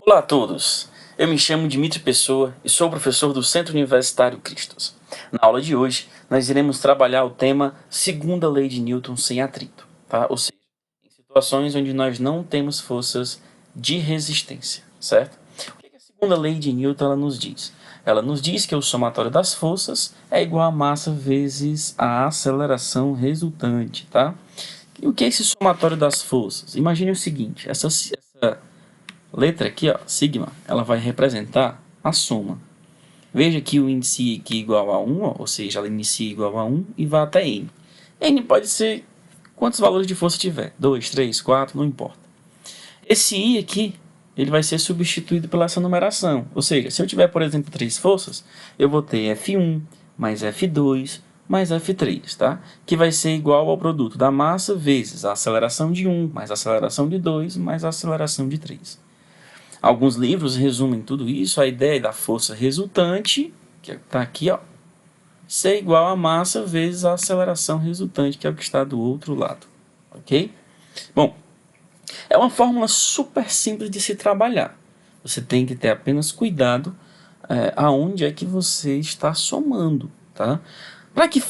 Olá a todos, eu me chamo Dimitri Pessoa e sou professor do Centro Universitário Cristos. Na aula de hoje, nós iremos trabalhar o tema Segunda Lei de Newton sem atrito, tá? Ou seja, em situações onde nós não temos forças de resistência, certo? O que a Segunda Lei de Newton ela nos diz? Ela nos diz que o somatório das forças é igual a massa vezes a aceleração resultante, tá? E o que é esse somatório das forças? Imagine o seguinte, essa letra aqui, ó, sigma, ela vai representar a soma. Veja que o índice aqui é igual a 1, ó, ou seja, ela inicia igual a 1 e vai até n. N pode ser quantos valores de força tiver, 2, 3, 4, não importa. Esse i aqui, ele vai ser substituído pela essa numeração. Ou seja, se eu tiver, por exemplo, 3 forças, eu vou ter F1 mais F2 mais F3, tá? Que vai ser igual ao produto da massa vezes a aceleração de 1 mais a aceleração de 2 mais a aceleração de 3. Alguns livros resumem tudo isso, a ideia da força resultante, que está aqui, ó, ser igual a massa vezes a aceleração resultante, que é o que está do outro lado, ok? Bom, é uma fórmula super simples de se trabalhar. Você tem que ter apenas cuidado aonde é que você está somando, tá?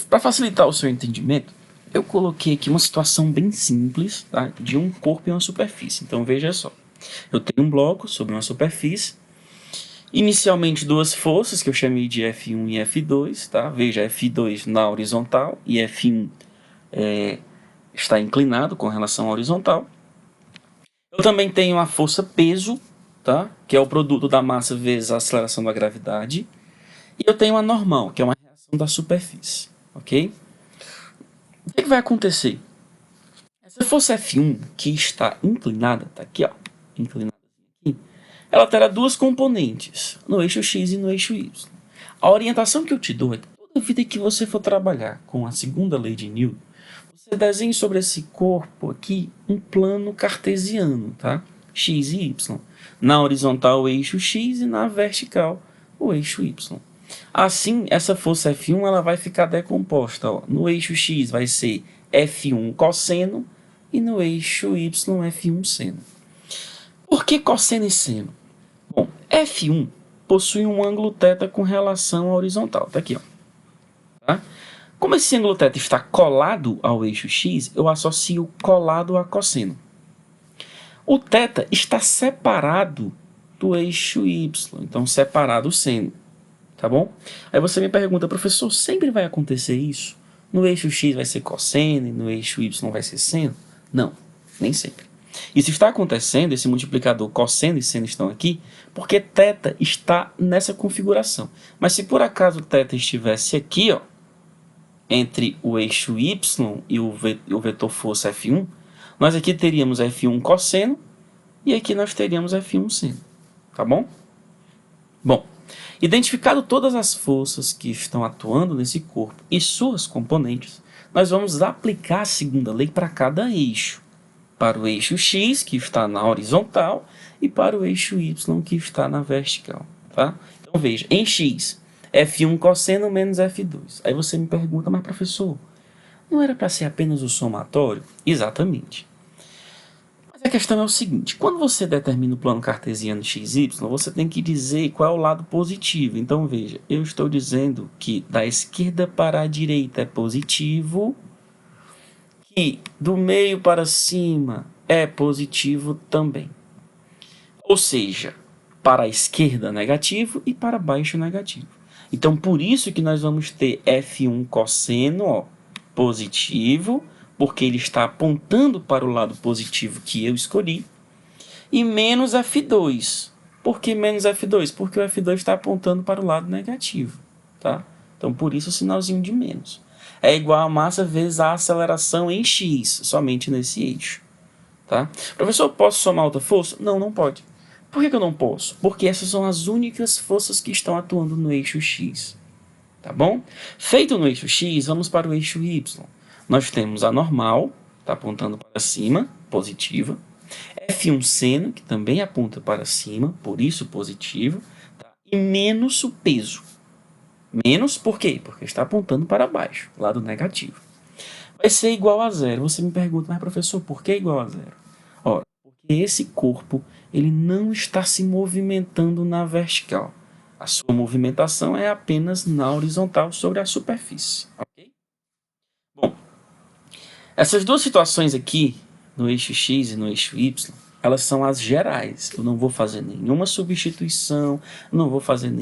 Para facilitar o seu entendimento, eu coloquei aqui uma situação bem simples, tá? De um corpo e uma superfície. Então veja só. Eu tenho um bloco sobre uma superfície, inicialmente duas forças que eu chamei de F1 e F2, tá? Veja, F2 na horizontal e F1 está inclinado com relação à horizontal. Eu também tenho a força peso, tá? Que é o produto da massa vezes a aceleração da gravidade. E eu tenho a normal, que é uma reação da superfície, ok? O que vai acontecer? Essa força F1 que está inclinada, tá aqui, ó, inclinada aqui, ela terá duas componentes, no eixo X e no eixo Y. A orientação que eu te dou é que toda vida que você for trabalhar com a segunda lei de Newton, você desenhe sobre esse corpo aqui um plano cartesiano, tá? X e Y. Na horizontal, o eixo X e na vertical, o eixo Y. Assim, essa força F1 ela vai ficar decomposta. Ó. No eixo X vai ser F1 cosseno e no eixo Y F1 seno. Por que cosseno e seno? Bom, F1 possui um ângulo θ com relação à horizontal. Está aqui, ó. Tá? Como esse ângulo θ está colado ao eixo X, eu associo colado a cosseno. O θ está separado do eixo Y, então separado o seno. Tá bom? Aí você me pergunta, professor, sempre vai acontecer isso? No eixo X vai ser cosseno e no eixo Y vai ser seno? Não, nem sempre. Isso está acontecendo, esse multiplicador cosseno e seno estão aqui, porque θ está nessa configuração. Mas se por acaso θ estivesse aqui, ó, entre o eixo Y e o vetor força F1, nós aqui teríamos F1 cosseno e aqui nós teríamos F1 seno. Tá bom? Bom, identificado todas as forças que estão atuando nesse corpo e suas componentes, nós vamos aplicar a segunda lei para cada eixo. Para o eixo X, que está na horizontal, e para o eixo Y, que está na vertical. Tá? Então veja, em X, F1 cosseno menos F2. Aí você me pergunta, mas professor, não era para ser apenas o somatório? Exatamente. A questão é o seguinte, quando você determina o plano cartesiano XY, você tem que dizer qual é o lado positivo. Então, veja, eu estou dizendo que da esquerda para a direita é positivo, que do meio para cima é positivo também. Ou seja, para a esquerda negativo e para baixo negativo. Então, por isso que nós vamos ter F1 cosseno, ó, positivo, porque ele está apontando para o lado positivo que eu escolhi, e menos F2. Por que menos F2? Porque o F2 está apontando para o lado negativo. Tá? Então, por isso o sinalzinho de menos. É igual a massa vezes a aceleração em x, somente nesse eixo. Tá? Professor, posso somar outra força? Não, não pode. Por que eu não posso? Porque essas são as únicas forças que estão atuando no eixo x. Tá bom? Feito no eixo x, vamos para o eixo y. Nós temos a normal, está apontando para cima, positiva. F1 seno, que também aponta para cima, por isso positivo. Tá? E menos o peso. Menos por quê? Porque está apontando para baixo, lado negativo. Vai ser igual a zero. Você me pergunta, mas professor, por que igual a zero? Ora, porque porque esse corpo ele não está se movimentando na vertical. A sua movimentação é apenas na horizontal sobre a superfície. Ok? Bom, essas duas situações aqui, no eixo X e no eixo Y, elas são as gerais. Eu não vou fazer nenhuma substituição, não vou fazer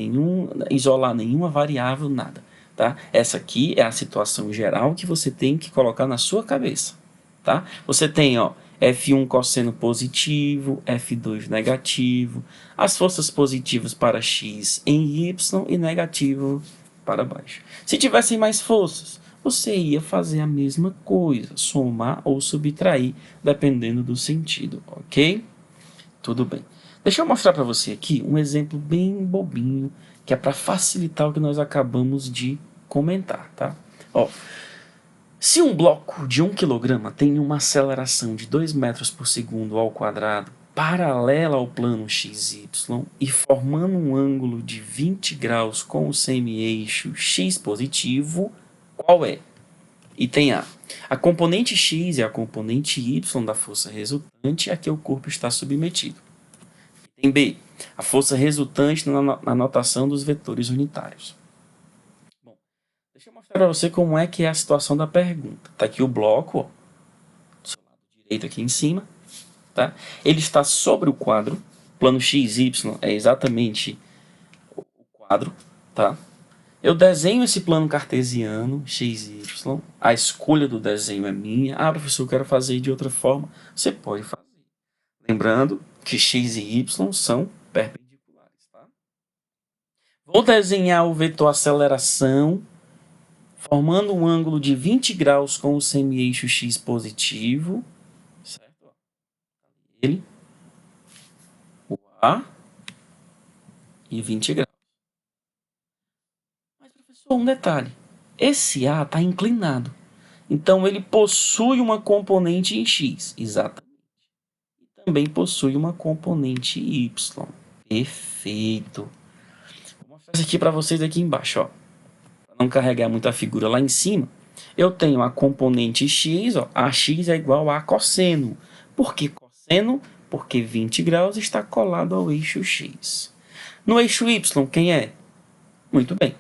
isolar nenhuma variável, nada. Tá? Essa aqui é a situação geral que você tem que colocar na sua cabeça. Tá? Você tem F1 cosseno positivo, F2 negativo, as forças positivas para X em Y e negativo para baixo. Se tivessem mais forças, você ia fazer a mesma coisa, somar ou subtrair, dependendo do sentido, ok? Tudo bem. Deixa eu mostrar para você aqui um exemplo bem bobinho, que é para facilitar o que nós acabamos de comentar, tá? Se um bloco de 1 kg tem uma aceleração de 2 metros por segundo ao quadrado, paralela ao plano XY e formando um ângulo de 20 graus com o semi-eixo X positivo, qual é? Item A. A componente X é a componente Y da força resultante a que o corpo está submetido. Item B. A força resultante na notação dos vetores unitários. Bom, deixa eu mostrar para você como é que é a situação da pergunta. Está aqui o bloco, do seu lado direito aqui em cima. Tá? Ele está sobre o quadro. Plano XY é exatamente o quadro. Tá? Eu desenho esse plano cartesiano, x e y. A escolha do desenho é minha. Ah, professor, eu quero fazer de outra forma. Você pode fazer. Lembrando que x e y são perpendiculares. Tá? Vou desenhar o vetor aceleração, formando um ângulo de 20 graus com o semi-eixo x positivo. Certo? Ele, o A, e 20 graus. Mas, professor, um detalhe. Esse A está inclinado. Então, ele possui uma componente em X. Exatamente. E também possui uma componente Y. Perfeito. Vou mostrar isso aqui para vocês aqui embaixo. Para não carregar muito a figura lá em cima. Eu tenho a componente X. A X é igual a cosseno. Por que cosseno? Porque 20 graus está colado ao eixo X. No eixo Y, quem é? Muito bem.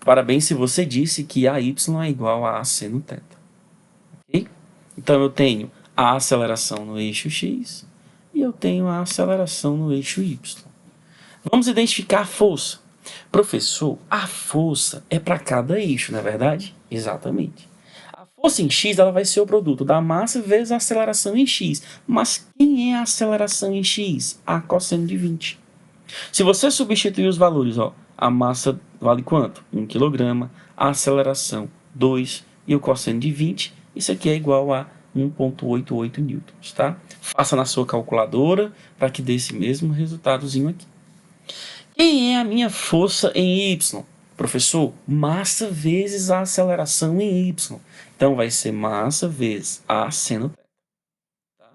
Parabéns se você disse que AY é igual a seno θ. Okay? Então, eu tenho a aceleração no eixo X e eu tenho a aceleração no eixo Y. Vamos identificar a força. Professor, a força é para cada eixo, não é verdade? Exatamente. A força em X ela vai ser o produto da massa vezes a aceleração em X. Mas quem é a aceleração em X? A cosseno de 20. Se você substituir os valores, a massa vale quanto? 1 kg, a aceleração 2 e o cosseno de 20, isso aqui é igual a 1,88 newtons, tá? Faça na sua calculadora para que dê esse mesmo resultadozinho aqui. Quem é a minha força em Y? Professor, massa vezes a aceleração em Y. Então, vai ser massa vezes a seno θ, tá?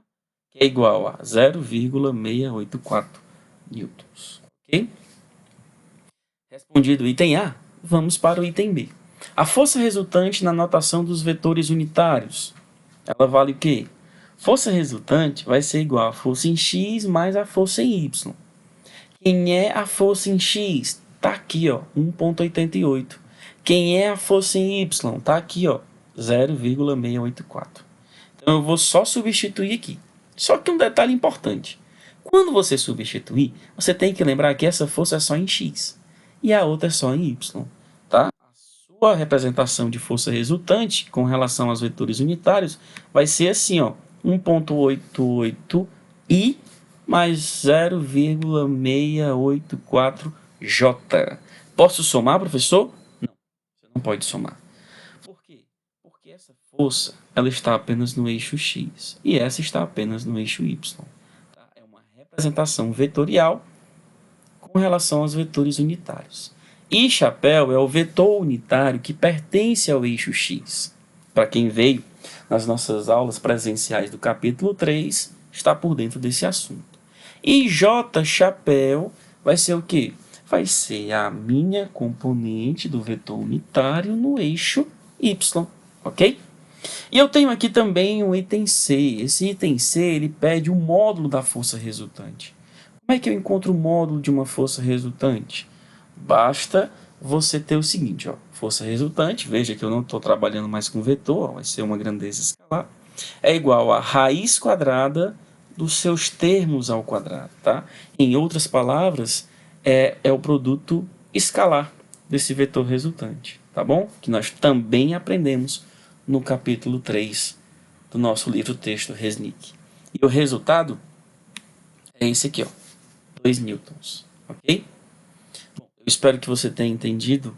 Que é igual a 0,684 newtons. Ok? Respondido o item A, vamos para o item B. A força resultante na notação dos vetores unitários, ela vale o quê? Força resultante vai ser igual a força em X mais a força em Y. Quem é a força em X? Está aqui, 1,88. Quem é a força em Y? Está aqui, 0,684. Então, eu vou só substituir aqui. Só que um detalhe importante. Quando você substituir, você tem que lembrar que essa força é só em X e a outra é só em Y. Tá? A sua representação de força resultante com relação aos vetores unitários vai ser assim, 1,88 I mais 0,684J. Posso somar, professor? Não, você não pode somar. Por quê? Porque essa força ela está apenas no eixo X e essa está apenas no eixo Y. Tá? É uma representação vetorial com relação aos vetores unitários. E chapéu é o vetor unitário que pertence ao eixo X. Para quem veio nas nossas aulas presenciais do capítulo 3, está por dentro desse assunto. E J chapéu vai ser o quê? Vai ser a minha componente do vetor unitário no eixo Y, ok? E eu tenho aqui também um item C. Esse item C, ele pede o módulo da força resultante. Como é que eu encontro o módulo de uma força resultante? Basta você ter o seguinte, ó, força resultante, veja que eu não estou trabalhando mais com vetor, vai ser uma grandeza escalar, é igual a raiz quadrada dos seus termos ao quadrado, tá? Em outras palavras, é o produto escalar desse vetor resultante, tá bom? Que nós também aprendemos no capítulo 3 do nosso livro-texto Resnick. E o resultado é esse aqui, ó, 2 newtons, ok? Bom, eu espero que você tenha entendido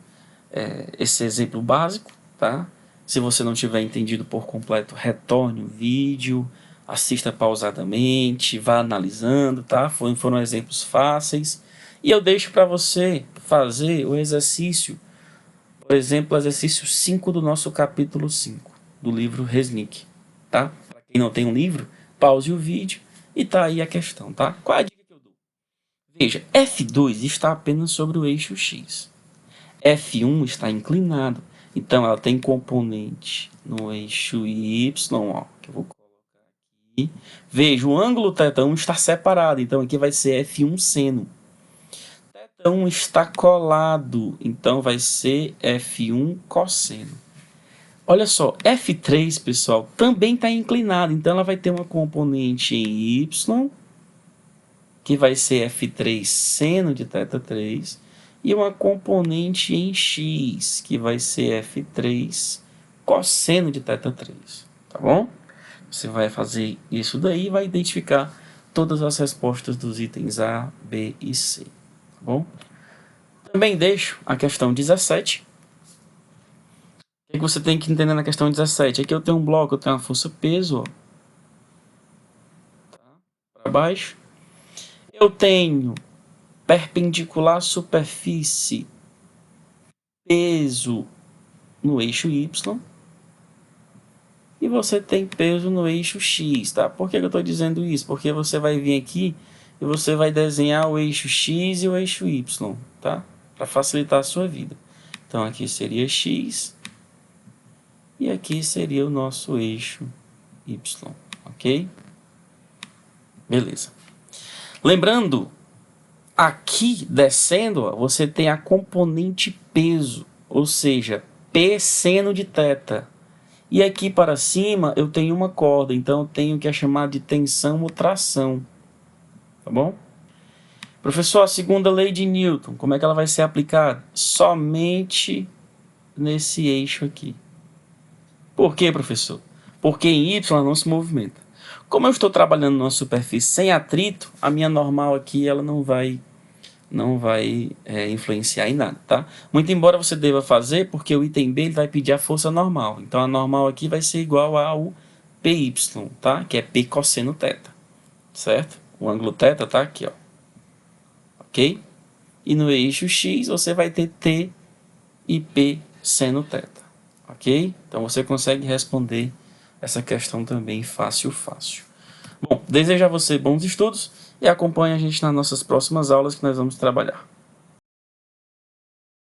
esse exemplo básico, tá? Se você não tiver entendido por completo, retorne o vídeo, assista pausadamente, vá analisando, tá? Foram exemplos fáceis. E eu deixo para você fazer o exercício, por exemplo, o exercício 5 do nosso capítulo 5, do livro Resnick, tá? Para quem não tem um livro, pause o vídeo e tá aí a questão, tá? Qual é a dica que eu dou? Veja, F2 está apenas sobre o eixo X. F1 está inclinado, então ela tem componente no eixo Y, ó, que eu vou colocar aqui. Veja, o ângulo θ1 está separado, então aqui vai ser F1 seno. θ1 está colado, então vai ser F1 cosseno. Olha só, F3, pessoal, também está inclinado, então ela vai ter uma componente em Y, que vai ser F3 seno de θ3, e uma componente em x, que vai ser F3 cosseno de θ3, tá bom? Você vai fazer isso daí e vai identificar todas as respostas dos itens A, B e C, tá bom? Também deixo a questão 17. O que você tem que entender na questão 17? Aqui eu tenho um bloco, eu tenho uma força peso, ó, tá? Para baixo. Eu tenho perpendicular à superfície, peso no eixo Y, e você tem peso no eixo X, tá? Por que eu estou dizendo isso? Porque você vai vir aqui e você vai desenhar o eixo X e o eixo Y, tá? Para facilitar a sua vida. Então aqui seria X e aqui seria o nosso eixo Y, ok? Beleza. Lembrando, aqui descendo, ó, você tem a componente peso, ou seja, P seno de θ. E aqui para cima eu tenho uma corda, então eu tenho que é chamado de tensão ou tração, tá bom? Professor, a segunda lei de Newton, como é que ela vai ser aplicada? Somente nesse eixo aqui. Por quê, professor? Porque em Y ela não se movimenta. Como eu estou trabalhando numa superfície sem atrito, a minha normal aqui ela não vai influenciar em nada, tá? Muito embora você deva fazer, porque o item B ele vai pedir a força normal. Então a normal aqui vai ser igual ao PY, tá? Que é P cosseno θ, certo? O ângulo θ tá aqui, ó. Ok? E no eixo X você vai ter T e P seno θ, ok? Então você consegue responder essa questão também fácil. Bom, desejo a você bons estudos e acompanhe a gente nas nossas próximas aulas que nós vamos trabalhar.